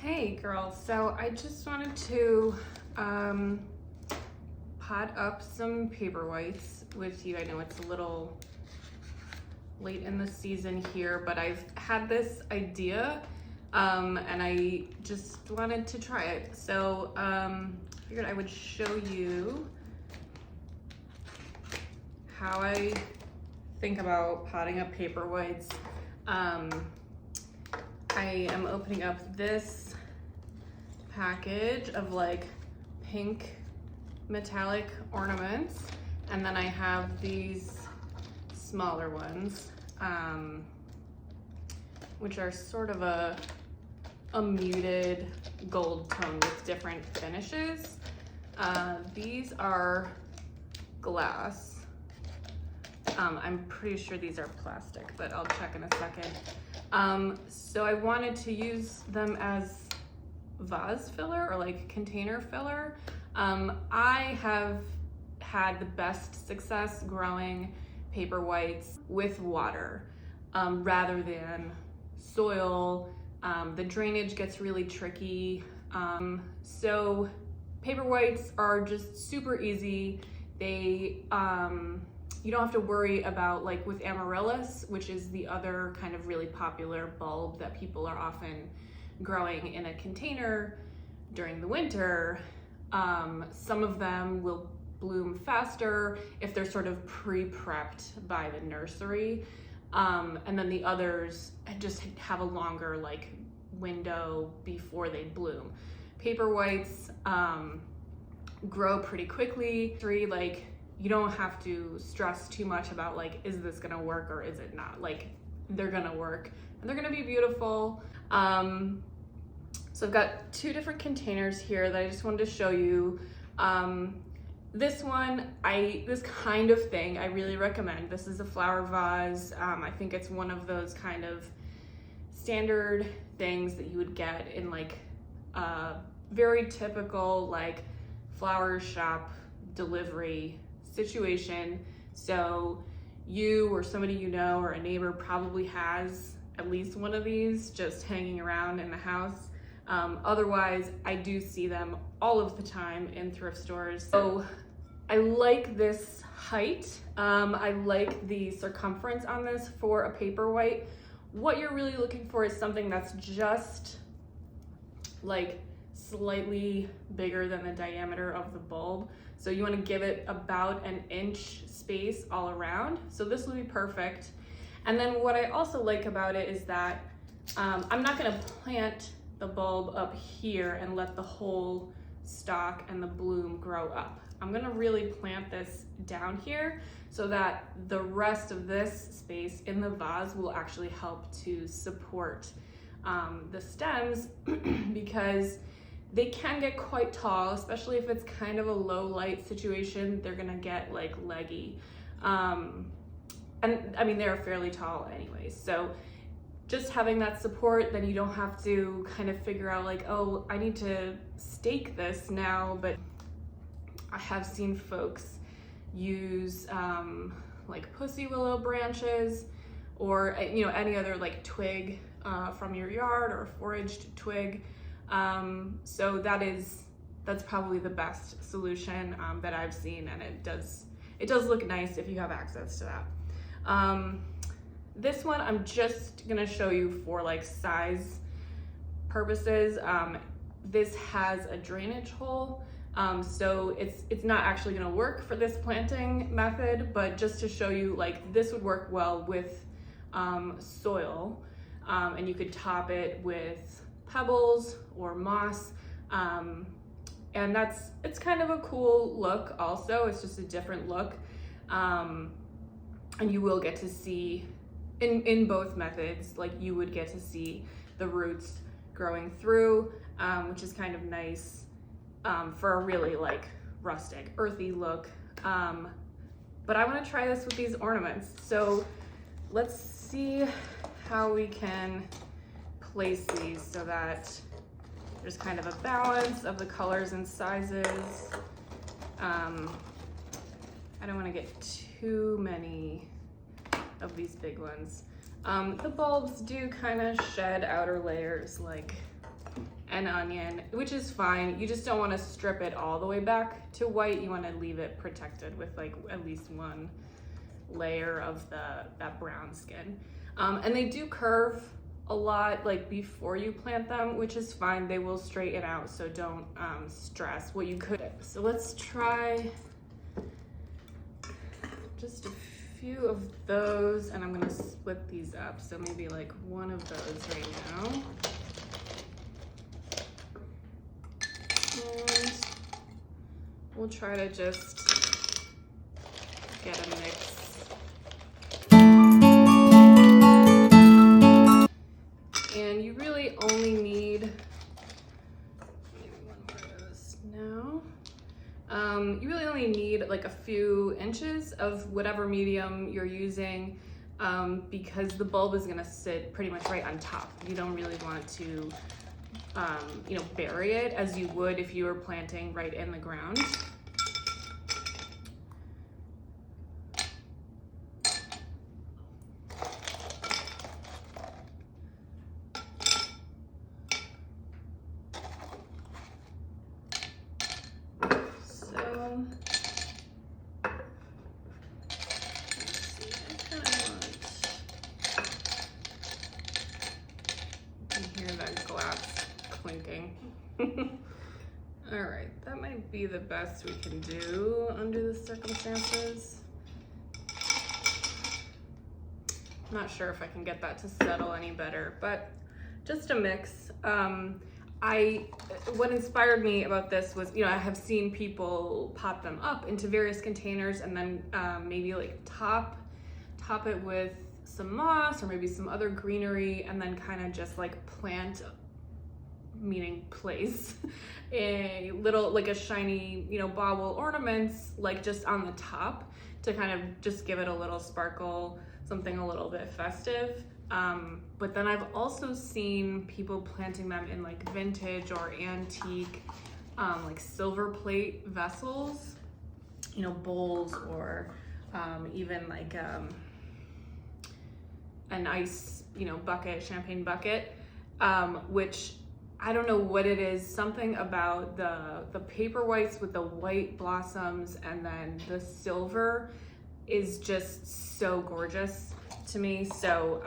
Hey girls, so I just wanted to pot up some paperwhites with you. I know it's a little late in the season here, but I've had this idea and I just wanted to try it. So figured I would show you how I think about potting up paperwhites. I am opening up this package of like pink metallic ornaments, and then I have these smaller ones, which are sort of a muted gold tone with different finishes. These are glass. I'm pretty sure these are plastic, but I'll check in a second. So I wanted to use them as vase filler or like container filler. I have had the best success growing paperwhites with water rather than soil. The drainage gets really tricky. So paperwhites are just super easy. They you don't have to worry about, like with amaryllis, which is the other kind of really popular bulb that people are often growing in a container during the winter. Some of them will bloom faster if they're sort of pre-prepped by the nursery. And then the others just have a longer like window before they bloom. Paperwhites grow pretty quickly. Like, you don't have to stress too much about like, is this gonna work or is it not? Like, they're gonna work and they're gonna be beautiful. So I've got two different containers here that I just wanted to show you. This one, this kind of thing I really recommend. This is a flower vase. I think it's one of those kind of standard things that you would get in like a very typical like flower shop delivery situation. So you or somebody you know or a neighbor probably has at least one of these just hanging around in the house. Otherwise, I do see them all of the time in thrift stores. So I like this height. I like the circumference on this for a paperwhite. What you're really looking for is something that's just like slightly bigger than the diameter of the bulb. So you want to give it about an inch space all around. So this will be perfect. And then what I also like about it is that I'm not going to plant the bulb up here and let the whole stalk and the bloom grow up. I'm going to really plant this down here so that the rest of this space in the vase will actually help to support the stems because they can get quite tall, especially if it's kind of a low light situation. They're gonna get like leggy. And I mean, they're fairly tall anyways. So just having that support, then you don't have to kind of figure out like, oh, I need to stake this now. But I have seen folks use like pussy willow branches or, you know, any other like twig from your yard or foraged twig. So that's probably the best solution that I've seen, and it does look nice if you have access to that. This one I'm just gonna show you for like size purposes. This has a drainage hole, so it's not actually gonna work for this planting method, but just to show you, like, this would work well with soil, and you could top it with pebbles or moss, and it's kind of a cool look also. It's just a different look, and you will get to see in both methods, like you would get to see the roots growing through, which is kind of nice for a really like rustic earthy look. But I want to try this with these ornaments, so let's see how we can place these so that there's kind of a balance of the colors and sizes. I don't want to get too many of these big ones. The bulbs do kind of shed outer layers like and onion, which is fine. You just don't want to strip it all the way back to white. You want to leave it protected with like at least one layer of that brown skin. And they do curve a lot like before you plant them, which is fine. They will straighten out, so don't stress. What you could, so let's try just a few of those, and I'm gonna split these up. So maybe like one of those right now. And we'll try to just get a mix. And you really only need, maybe one more of those now. You really only need like a few inches of whatever medium you're using, because the bulb is gonna sit pretty much right on top. You don't really want to, you know, bury it as you would if you were planting right in the ground. All right, that might be the best we can do under the circumstances. I'm not sure if I can get that to settle any better, but just a mix. What inspired me about this was, you know, I have seen people pop them up into various containers and then maybe like top it with some moss or maybe some other greenery, and then kind of just like plant, meaning place, a little like a shiny, you know, bauble ornaments like just on the top to kind of just give it a little sparkle, something a little bit festive. But then I've also seen people planting them in like vintage or antique, like silver plate vessels, you know, bowls, or even like a nice, you know, bucket, champagne bucket, which I don't know what it is, something about the paper whites with the white blossoms and then the silver is just so gorgeous to me. So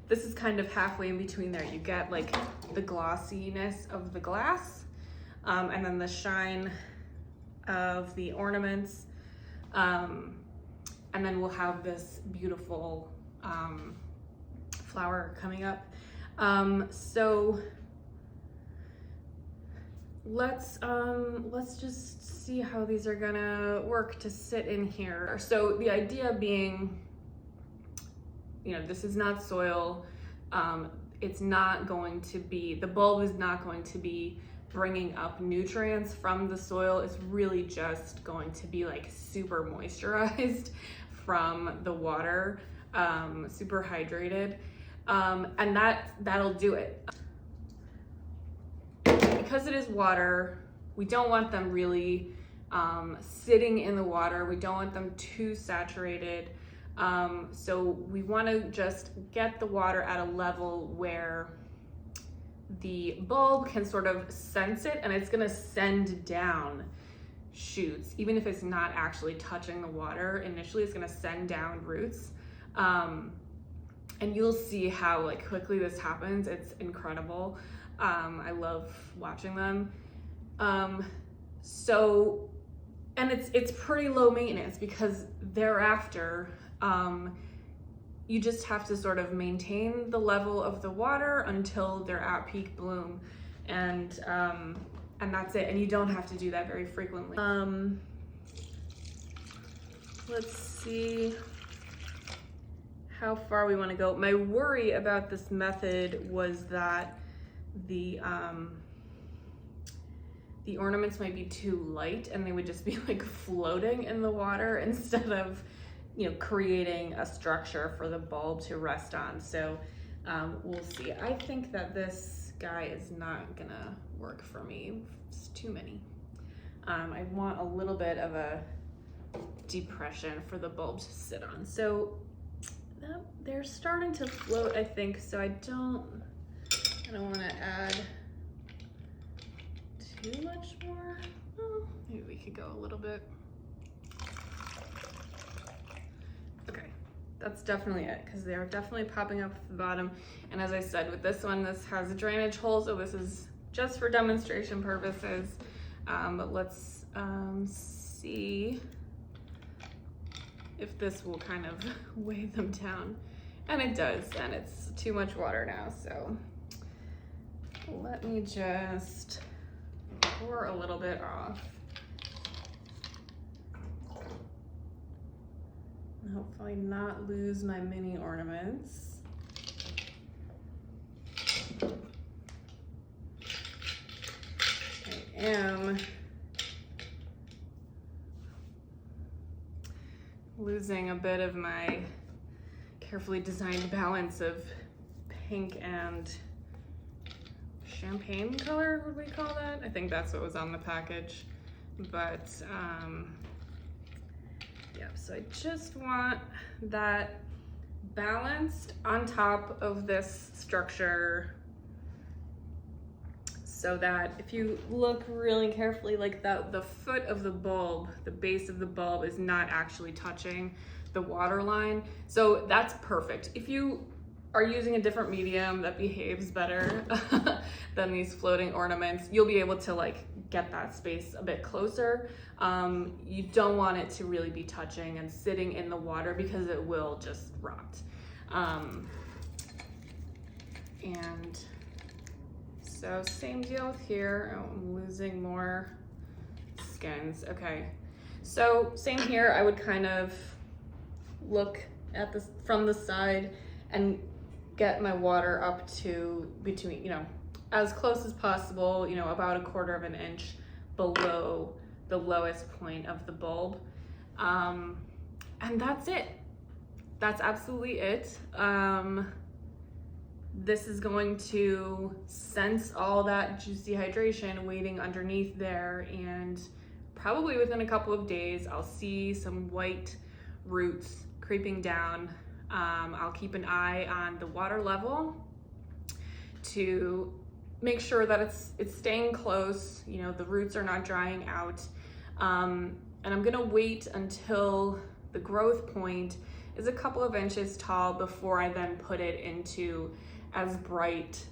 this is kind of halfway in between there. You get like the glossiness of the glass, and then the shine of the ornaments, and then we'll have this beautiful flower coming up. So let's just see how these are gonna work to sit in here. So the idea being, you know, this is not soil. It's not going to be, the bulb is not going to be bringing up nutrients from the soil. It's really just going to be like super moisturized from the water, super hydrated, and that'll do it. Because it is water, we don't want them really sitting in the water. We don't want them too saturated. So we want to just get the water at a level where the bulb can sort of sense it, and it's going to send down shoots. Even if it's not actually touching the water initially, it's going to send down roots. And you'll see how like quickly this happens. It's incredible. I love watching them. So, and it's pretty low maintenance, because thereafter, you just have to sort of maintain the level of the water until they're at peak bloom, and that's it. And you don't have to do that very frequently. Let's see how far we want to go. My worry about this method was that the ornaments might be too light and they would just be like floating in the water instead of, you know, creating a structure for the bulb to rest on. So we'll see. I think that this guy is not gonna work for me. It's too many. I want a little bit of a depression for the bulb to sit on. So they're starting to float, I think. So I don't want to add could go a little bit. Okay, that's definitely it, because they are definitely popping up at the bottom. And as I said, with this one, this has a drainage hole, so this is just for demonstration purposes. But let's see if this will kind of weigh them down. And it does, and it's too much water now, so let me just pour a little bit off. And hopefully not lose my mini ornaments. I am losing a bit of my carefully designed balance of pink and champagne color, would we call that? I think that's what was on the package. But yeah, so I just want that balanced on top of this structure, so that if you look really carefully, like the foot of the bulb, the base of the bulb is not actually touching the water line. So that's perfect. If you are using a different medium that behaves better than these floating ornaments, you'll be able to like get that space a bit closer. You don't want it to really be touching and sitting in the water, because it will just rot. And so same deal with here. Oh, I'm losing more skins. Okay, so same here. I would kind of look at this from the side and get my water up to between, you know, as close as possible, you know, about 1/4 of an inch below the lowest point of the bulb. And that's it. That's absolutely it. This is going to sense all that juicy hydration waiting underneath there, and probably within a couple of days, I'll see some white roots creeping down. I'll keep an eye on the water level to make sure that it's staying close, you know, the roots are not drying out. And I'm gonna wait until the growth point is a couple of inches tall before I then put it into as bright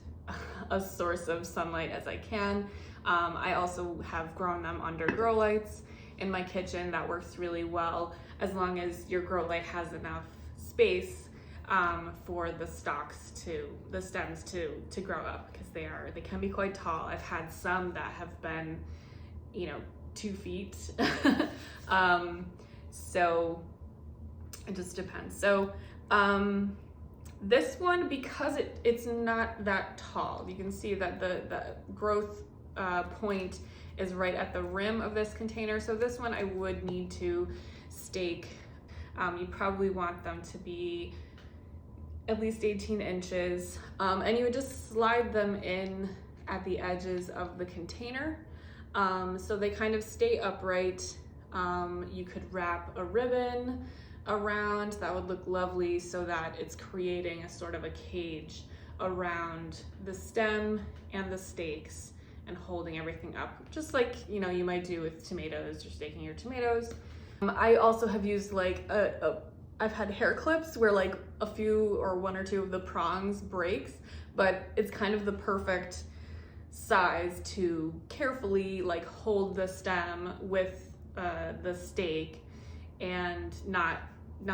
a source of sunlight as I can. I also have grown them under grow lights in my kitchen. That works really well, as long as your grow light has enough space for the stems to grow up, because they can be quite tall. I've had some that have been, you know, 2 feet. So it just depends. So this one, because it's not that tall, you can see that the growth point is right at the rim of this container. So this one I would need to stake. You probably want them to be at least 18 inches. And you would just slide them in at the edges of the container. So they kind of stay upright. You could wrap a ribbon around, that would look lovely, so that it's creating a sort of a cage around the stem and the stakes and holding everything up, just like, you know, you might do with tomatoes. You're staking your tomatoes. I also have used like I've had hair clips where like a few or 1 or 2 of the prongs breaks, but it's kind of the perfect size to carefully like hold the stem with the stake and not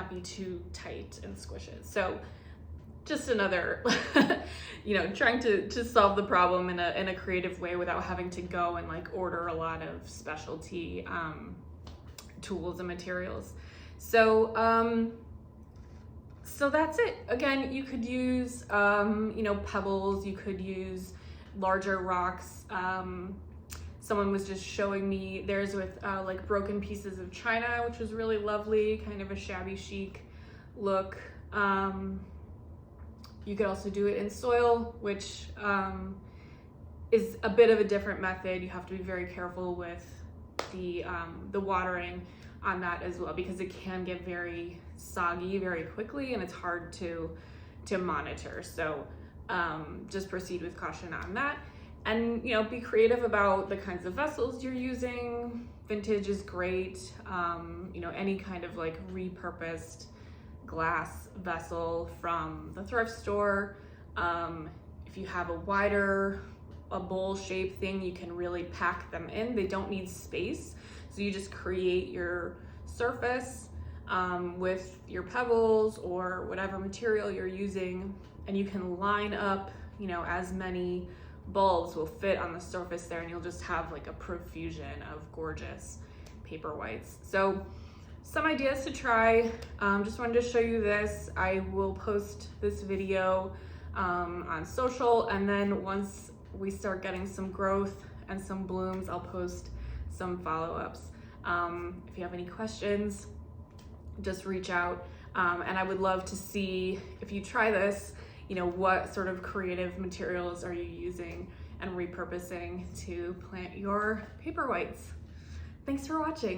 be too tight and squish it. So just another, you know, trying to solve the problem in a creative way without having to go and like order a lot of specialty tools and materials. So so that's it. Again, you could use you know, pebbles, you could use larger rocks. Someone was just showing me theirs with like broken pieces of china, which was really lovely, kind of a shabby chic look. You could also do it in soil, which is a bit of a different method. You have to be very careful with the watering on that as well, because it can get very soggy very quickly and it's hard to monitor. So just proceed with caution on that. And you know, be creative about the kinds of vessels you're using. Vintage is great. You know, any kind of like repurposed glass vessel from the thrift store. If you have a bowl shaped thing, you can really pack them in. They don't need space. So you just create your surface with your pebbles or whatever material you're using, and you can line up, you know, as many bulbs will fit on the surface there, and you'll just have like a profusion of gorgeous paper whites. So some ideas to try. Just wanted to show you this. I will post this video on social, and then once we start getting some growth and some blooms, I'll post some follow-ups. If you have any questions, just reach out, and I would love to see, if you try this, you know, what sort of creative materials are you using and repurposing to plant your paper whites. Thanks for watching.